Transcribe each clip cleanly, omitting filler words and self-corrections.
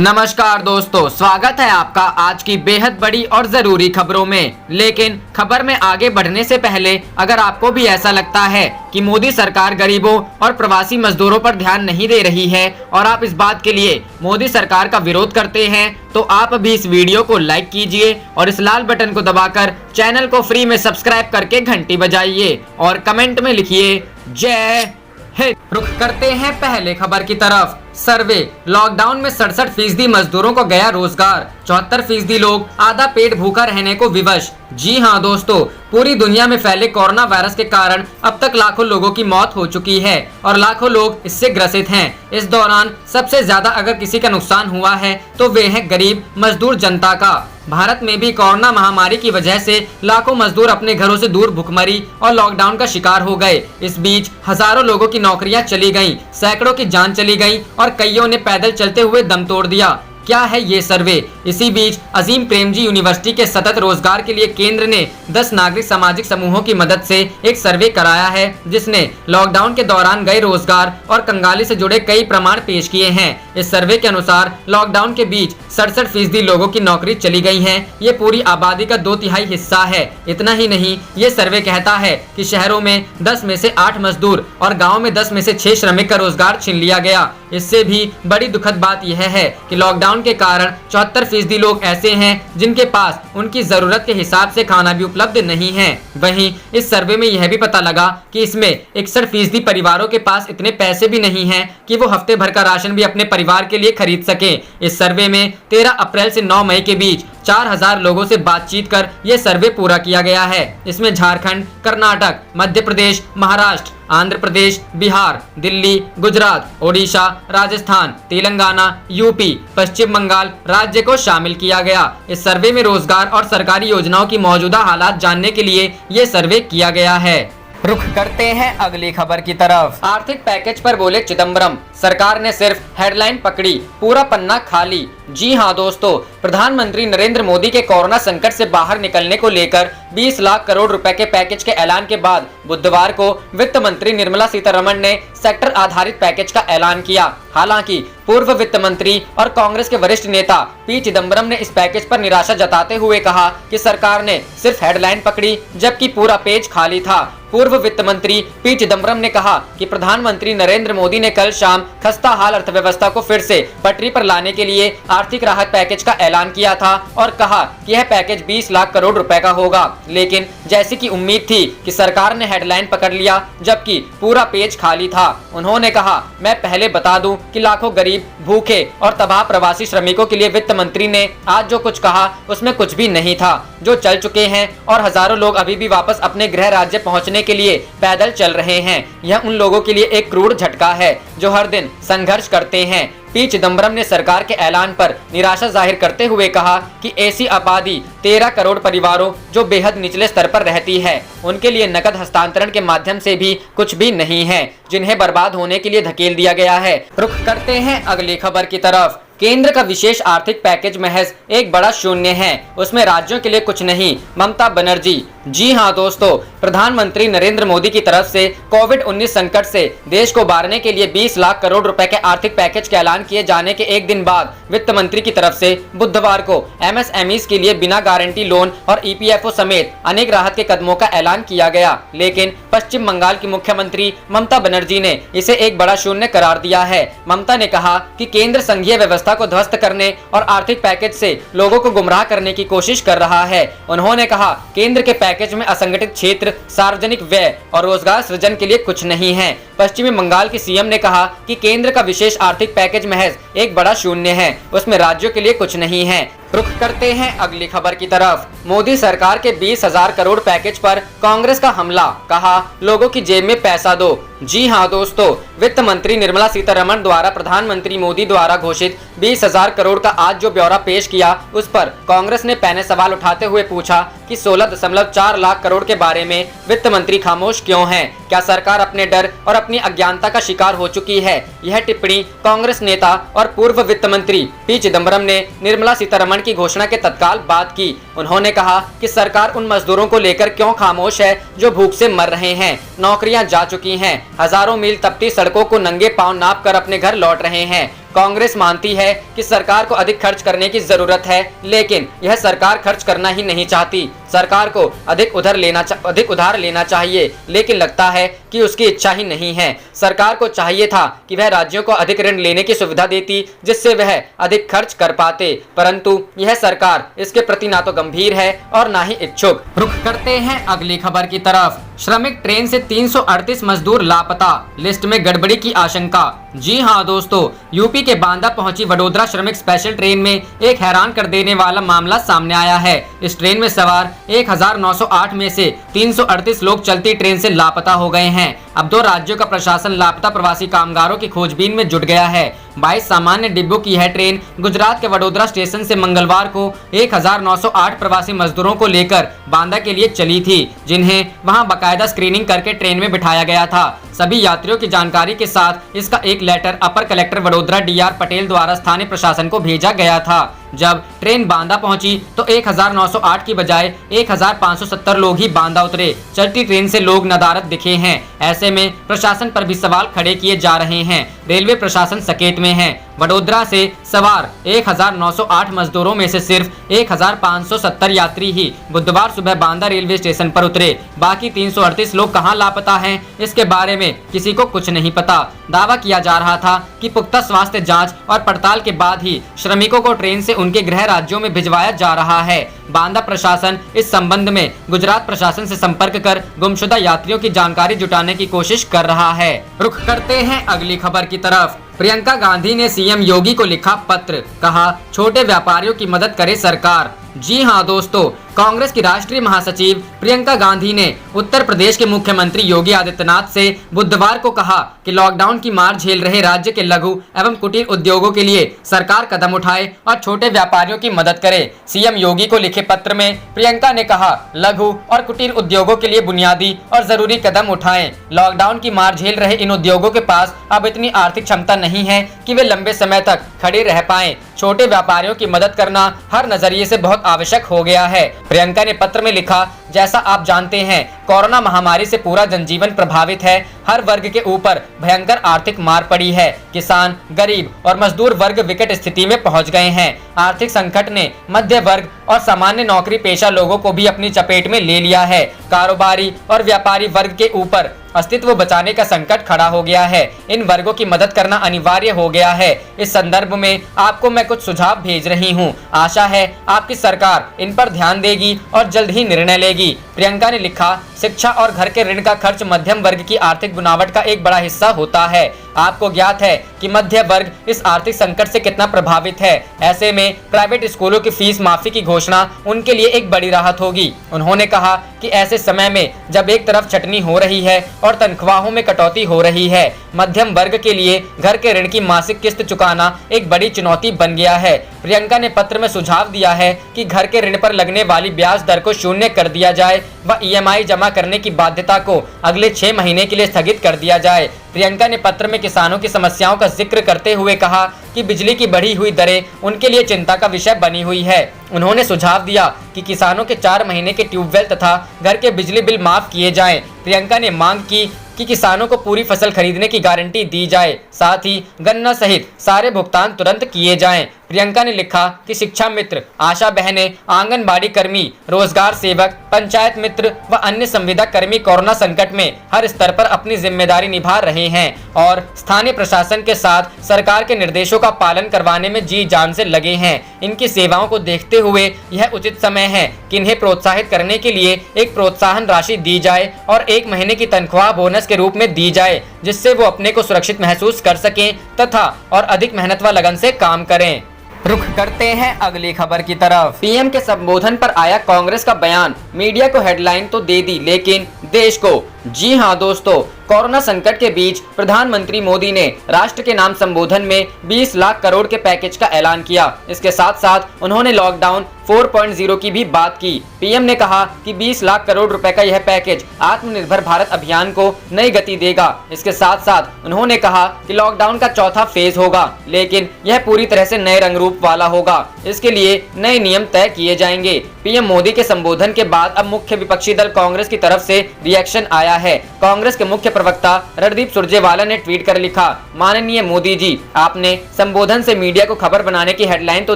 नमस्कार दोस्तों, स्वागत है आपका आज की बेहद बड़ी और जरूरी खबरों में। लेकिन खबर में आगे बढ़ने से पहले अगर आपको भी ऐसा लगता है कि मोदी सरकार गरीबों और प्रवासी मजदूरों पर ध्यान नहीं दे रही है और आप इस बात के लिए मोदी सरकार का विरोध करते हैं, तो आप भी इस वीडियो को लाइक कीजिए और इस लाल बटन को दबाकर चैनल को फ्री में सब्सक्राइब करके घंटी बजाइए और कमेंट में लिखिए जय हिंद। रुख करते हैं पहले खबर की तरफ। सर्वे, लॉकडाउन में 67% मजदूरों को गया रोजगार, 74% लोग आधा पेट भूखा रहने को विवश। जी हां दोस्तों, पूरी दुनिया में फैले कोरोना वायरस के कारण अब तक लाखों लोगों की मौत हो चुकी है और लाखों लोग इससे ग्रसित हैं। इस दौरान सबसे ज्यादा अगर किसी का नुकसान हुआ है तो वे है गरीब मजदूर जनता का। भारत में भी कोरोना महामारी की वजह से लाखों मजदूर अपने घरों से दूर भुखमरी और लॉकडाउन का शिकार हो गए। इस बीच हजारों लोगों की नौकरियां चली गईं, सैकड़ों की जान चली गई और कईयों ने पैदल चलते हुए दम तोड़ दिया। क्या है ये सर्वे? इसी बीच अजीम प्रेमजी यूनिवर्सिटी के सतत रोजगार के लिए केंद्र ने 10 नागरिक सामाजिक समूहों की मदद से एक सर्वे कराया है, जिसने लॉकडाउन के दौरान गए रोजगार और कंगाली से जुड़े कई प्रमाण पेश किए हैं। इस सर्वे के अनुसार लॉकडाउन के बीच 67% लोगों की नौकरी चली गई है। ये पूरी आबादी का 2/3 हिस्सा है। इतना ही नहीं, ये सर्वे कहता है कि शहरों में 10 में से 8 मजदूर और गाँव में 10 में से 6 श्रमिक का रोजगार छीन लिया गया। इससे भी बड़ी दुखद बात यह है कि लॉकडाउन के कारण 74% लोग ऐसे हैं जिनके पास उनकी जरूरत के हिसाब से खाना भी उपलब्ध नहीं है। वहीं इस सर्वे में यह भी पता लगा कि इसमें 61% परिवारों के पास इतने पैसे भी नहीं हैं कि वो हफ्ते भर का राशन भी अपने परिवार के लिए खरीद सके। इस सर्वे में 13 अप्रैल से 9 मई के बीच 4000 लोगों से बातचीत कर यह सर्वे पूरा किया गया है। इसमें झारखंड, कर्नाटक, मध्य प्रदेश, महाराष्ट्र, आंध्र प्रदेश, बिहार, दिल्ली, गुजरात, ओडिशा, राजस्थान, तेलंगाना, यूपी, पश्चिम बंगाल राज्य को शामिल किया गया। इस सर्वे में रोजगार और सरकारी योजनाओं की मौजूदा हालात जानने के लिए ये सर्वे किया गया है। रुख करते हैं अगली खबर की तरफ। आर्थिक पैकेज पर बोले चिदंबरम, सरकार ने सिर्फ हेडलाइन पकड़ी, पूरा पन्ना खाली। जी हां दोस्तों, प्रधानमंत्री नरेंद्र मोदी के कोरोना संकट से बाहर निकलने को लेकर 20 लाख करोड़ रुपए के पैकेज के ऐलान के बाद बुधवार को वित्त मंत्री निर्मला सीतारमण ने सेक्टर आधारित पैकेज का ऐलान किया। हालांकि पूर्व वित्त मंत्री और कांग्रेस के वरिष्ठ नेता पी चिदंबरम ने इस पैकेज पर निराशा जताते हुए कहा कि सरकार ने सिर्फ हेडलाइन पकड़ी जबकि पूरा पेज खाली था। पूर्व वित्त मंत्री पी चिदंबरम ने कहा कि प्रधानमंत्री नरेंद्र मोदी ने कल शाम खस्ता हाल अर्थव्यवस्था को फिर से पटरी पर लाने के लिए आर्थिक राहत पैकेज का ऐलान किया था और कहा कि यह पैकेज 20 लाख करोड़ रुपए का होगा। लेकिन जैसी कि उम्मीद थी कि सरकार ने हेडलाइन पकड़ लिया जबकि पूरा पेज खाली था। उन्होंने कहा, मैं पहले बता दूं कि लाखों गरीब, भूखे और तबाह प्रवासी श्रमिकों के लिए वित्त मंत्री ने आज जो कुछ कहा उसमें कुछ भी नहीं था। जो चल चुके हैं और हजारों लोग अभी भी वापस अपने गृह राज्य पहुंचने के लिए पैदल चल रहे हैं। यह उन लोगों के लिए एक क्रूर झटका है जो हर दिन संघर्ष करते हैं। पी चिदंबरम ने सरकार के ऐलान पर निराशा जाहिर करते हुए कहा कि ऐसी आबादी 13 करोड़ परिवारों जो बेहद निचले स्तर पर रहती है, उनके लिए नकद हस्तांतरण के माध्यम से भी कुछ भी नहीं है, जिन्हें बर्बाद होने के लिए धकेल दिया गया है। रुख करते हैं अगली खबर की तरफ। केंद्र का विशेष आर्थिक पैकेज महज एक बड़ा शून्य है, उसमें राज्यों के लिए कुछ नहीं, ममता बनर्जी। जी हां दोस्तों, प्रधानमंत्री नरेंद्र मोदी की तरफ से कोविड-19 संकट से देश को उबारने के लिए 20 लाख करोड़ रुपए के आर्थिक पैकेज के ऐलान किए जाने के एक दिन बाद वित्त मंत्री की तरफ से बुधवार को एमएसएमईज के लिए बिना गारंटी लोन और ईपीएफओ समेत अनेक राहत के कदमों का ऐलान किया गया। लेकिन पश्चिम बंगाल की मुख्यमंत्री ममता बनर्जी ने इसे एक बड़ा शून्य करार दिया है। ममता ने कहा कि केंद्र संघीय व्यवस्था को ध्वस्त करने और आर्थिक पैकेज से लोगों को गुमराह करने की कोशिश कर रहा है। उन्होंने कहा, केंद्र के पैकेज में असंगठित क्षेत्र, सार्वजनिक व्यय और रोजगार सृजन के लिए कुछ नहीं है। पश्चिमी बंगाल की सीएम ने कहा कि केंद्र का विशेष आर्थिक पैकेज महज एक बड़ा शून्य है, उसमें राज्यों के लिए कुछ नहीं है। रुख करते हैं अगली खबर की तरफ। मोदी सरकार के 20,000 करोड़ पैकेज पर कांग्रेस का हमला, कहा लोगों की जेब में पैसा दो। जी हां दोस्तों, वित्त मंत्री निर्मला सीतारमण द्वारा प्रधानमंत्री मोदी द्वारा घोषित 20,000 करोड़ का आज जो ब्यौरा पेश किया उस पर कांग्रेस ने पहले सवाल उठाते हुए पूछा कि 16.4 लाख करोड़ के बारे में वित्त मंत्री खामोश क्यों हैं? क्या सरकार अपने डर और अपनी अज्ञानता का शिकार हो चुकी है? यह टिप्पणी कांग्रेस नेता और पूर्व वित्त मंत्री पी चिदंबरम ने निर्मला सीतारमण की घोषणा के तत्काल बाद की। उन्होंने कहा कि सरकार उन मजदूरों को लेकर क्यों खामोश है जो भूख से मर रहे हैं, नौकरियां जा चुकी हैं, हजारों मील तपती सड़कों को नंगे पांव नाप कर अपने घर लौट रहे हैं, कांग्रेस मानती है कि सरकार को अधिक खर्च करने की जरूरत है, लेकिन यह सरकार खर्च करना ही नहीं चाहती। सरकार को अधिक उधार लेना चाहिए, लेकिन लगता है कि उसकी इच्छा ही नहीं है। सरकार को चाहिए था कि वह राज्यों को अधिक ऋण लेने की सुविधा देती, जिससे वह अधिक खर्च कर पाते, परंतु यह सरकार इसके प्रति ना तो गंभीर है और ना ही इच्छुक। रुख करते हैं अगली खबर की तरफ। श्रमिक ट्रेन से 338 मजदूर लापता, लिस्ट में गड़बड़ी की आशंका। जी हां दोस्तों, यूपी के बांदा पहुंची वडोदरा श्रमिक स्पेशल ट्रेन में एक हैरान कर देने वाला मामला सामने आया है। इस ट्रेन में सवार 1908 में से 338 लोग चलती ट्रेन से लापता हो गए हैं। अब 2 राज्यों का प्रशासन लापता प्रवासी कामगारों की खोजबीन में जुट गया है। 22 सामान्य डिब्बों की यह ट्रेन गुजरात के वडोदरा स्टेशन से मंगलवार को 1908 प्रवासी मजदूरों को लेकर बांदा के लिए चली थी, जिन्हें वहां बाकायदा स्क्रीनिंग करके ट्रेन में बिठाया गया था। सभी यात्रियों की जानकारी के साथ इसका एक लेटर अपर कलेक्टर वडोदरा DR पटेल द्वारा स्थानीय प्रशासन को भेजा गया था। जब ट्रेन बांदा पहुंची तो 1908 की बजाय 1570 लोग ही बांदा उतरे। चलती ट्रेन से लोग नदारद दिखे हैं। ऐसे में प्रशासन पर भी सवाल खड़े किए जा रहे हैं। रेलवे प्रशासन सकेत में है। वडोदरा से सवार 1908 मजदूरों में से सिर्फ 1570 यात्री ही बुधवार सुबह बांदा रेलवे स्टेशन पर उतरे। बाकी 338 लोग कहां लापता हैं, इसके बारे में किसी को कुछ नहीं पता। दावा किया जा रहा था कि पुख्ता स्वास्थ्य जांच और पड़ताल के बाद ही श्रमिकों को ट्रेन से उनके गृह राज्यों में भिजवाया जा रहा है। बांदा प्रशासन इस संबंध में गुजरात प्रशासन से संपर्क कर गुमशुदा यात्रियों की जानकारी जुटाने की कोशिश कर रहा है। रुख करते हैं अगली खबर की तरफ। प्रियंका गांधी ने CM योगी को लिखा पत्र, कहा छोटे व्यापारियों की मदद करे सरकार। जी हां दोस्तों, कांग्रेस की राष्ट्रीय महासचिव प्रियंका गांधी ने उत्तर प्रदेश के मुख्यमंत्री योगी आदित्यनाथ से बुधवार को कहा कि लॉकडाउन की मार झेल रहे राज्य के लघु एवं कुटीर उद्योगों के लिए सरकार कदम उठाए और छोटे व्यापारियों की मदद करे। CM योगी को लिखे पत्र में प्रियंका ने कहा, लघु और कुटीर उद्योगों के लिए बुनियादी और जरूरी कदम उठाएं। लॉकडाउन की मार झेल रहे इन उद्योगों के पास अब इतनी आर्थिक क्षमता नहीं है कि वे लंबे समय तक खड़े रह पाएं। छोटे व्यापारियों की मदद करना हर नजरिए से बहुत आवश्यक हो गया है। प्रियंका ने पत्र में लिखा, जैसा आप जानते हैं कोरोना महामारी से पूरा जनजीवन प्रभावित है। हर वर्ग के ऊपर भयंकर आर्थिक मार पड़ी है। किसान, गरीब और मजदूर वर्ग विकट स्थिति में पहुंच गए हैं। आर्थिक संकट ने मध्य वर्ग और सामान्य नौकरी पेशा लोगों को भी अपनी चपेट में ले लिया है। कारोबारी और व्यापारी वर्ग के ऊपर अस्तित्व बचाने का संकट खड़ा हो गया है। इन वर्गों की मदद करना अनिवार्य हो गया है। इस संदर्भ में आपको मैं कुछ सुझाव भेज रही हूं। आशा है आपकी सरकार इन पर ध्यान देगी और जल्द ही निर्णय लेगी। प्रियंका ने लिखा, शिक्षा और घर के ऋण का खर्च मध्यम वर्ग की आर्थिक बनावट का एक बड़ा हिस्सा होता है। आपको ज्ञात है कि मध्य वर्ग इस आर्थिक संकट से कितना प्रभावित है। ऐसे में प्राइवेट स्कूलों की फीस माफी की घोषणा उनके लिए एक बड़ी राहत होगी। उन्होंने कहा कि ऐसे समय में जब एक तरफ छटनी हो रही है और तनख्वाहों में कटौती हो रही है, मध्यम वर्ग के लिए घर के ऋण की मासिक किस्त चुकाना एक बड़ी चुनौती बन गया है। प्रियंका ने पत्र में सुझाव दिया है कि घर के ऋण पर लगने वाली ब्याज दर को शून्य कर दिया जाए व EMI जमा करने की बाध्यता को अगले 6 महीने के लिए स्थगित कर दिया जाए। प्रियंका ने पत्र में किसानों की समस्याओं का जिक्र करते हुए कहा कि बिजली की बढ़ी हुई दरें उनके लिए चिंता का विषय बनी हुई है। उन्होंने सुझाव दिया कि किसानों के 4 महीने के ट्यूबवेल तथा घर के बिजली बिल माफ किए जाएं। प्रियंका ने मांग की कि किसानों को पूरी फसल खरीदने की गारंटी दी जाए, साथ ही गन्ना सहित सारे भुगतान तुरंत किए जाएं। प्रियंका ने लिखा कि शिक्षा मित्र, आशा बहनें, आंगनबाड़ी कर्मी, रोजगार सेवक, पंचायत मित्र व अन्य संविदा कर्मी कोरोना संकट में हर स्तर पर अपनी जिम्मेदारी निभा रहे हैं और स्थानीय प्रशासन के साथ सरकार के निर्देशों का पालन करवाने में जी जान से लगे हैं। इनकी सेवाओं को देखते हुए यह उचित समय है कि इन्हें प्रोत्साहित करने के लिए एक प्रोत्साहन राशि दी जाए और 1 महीने की तनख्वाह बोनस के रूप में दी जाए, जिससे वो अपने को सुरक्षित महसूस कर सकें तथा और अधिक मेहनत व लगन से काम करें। रुख करते हैं अगली खबर की तरफ। PM के संबोधन पर आया कांग्रेस का बयान, मीडिया को हेडलाइन तो दे दी लेकिन देश को। जी हां दोस्तों, कोरोना संकट के बीच प्रधानमंत्री मोदी ने राष्ट्र के नाम संबोधन में 20 लाख करोड़ के पैकेज का ऐलान किया। इसके साथ साथ उन्होंने लॉकडाउन 4.0 की भी बात की। PM ने कहा कि 20 लाख करोड़ रुपए का यह पैकेज आत्मनिर्भर भारत अभियान को नई गति देगा। इसके साथ साथ उन्होंने कहा कि लॉकडाउन का चौथा फेज होगा, लेकिन यह पूरी तरह से नए रंग रूप वाला होगा। इसके लिए नए नियम तय किए जाएंगे। PM मोदी के संबोधन के बाद अब मुख्य विपक्षी दल कांग्रेस की तरफ से रिएक्शन आया है। कांग्रेस के मुख्य प्रवक्ता रणदीप सुरजेवाला ने ट्वीट कर लिखा, माननीय मोदी जी, आपने संबोधन से मीडिया को खबर बनाने की हेडलाइन तो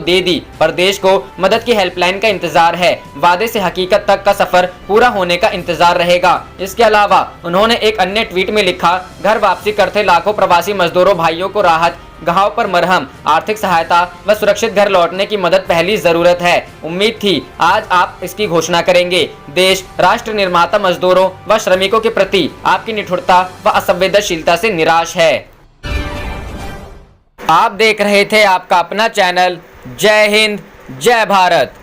दे दी, पर देश को मदद की हेल्पलाइन का इंतजार है। वादे से हकीकत तक का सफर पूरा होने का इंतजार रहेगा। इसके अलावा उन्होंने एक अन्य ट्वीट में लिखा, घर वापसी करते लाखों प्रवासी मजदूरों भाइयों को राहत, घाव पर मरहम, आर्थिक सहायता व सुरक्षित घर लौटने की मदद पहली जरूरत है। उम्मीद थी आज आप इसकी घोषणा करेंगे। देश राष्ट्र निर्माता मजदूरों व श्रमिकों के प्रति आपकी निठुरता व असंवेदनशीलता से निराश है। आप देख रहे थे आपका अपना चैनल जय हिंद जय भारत।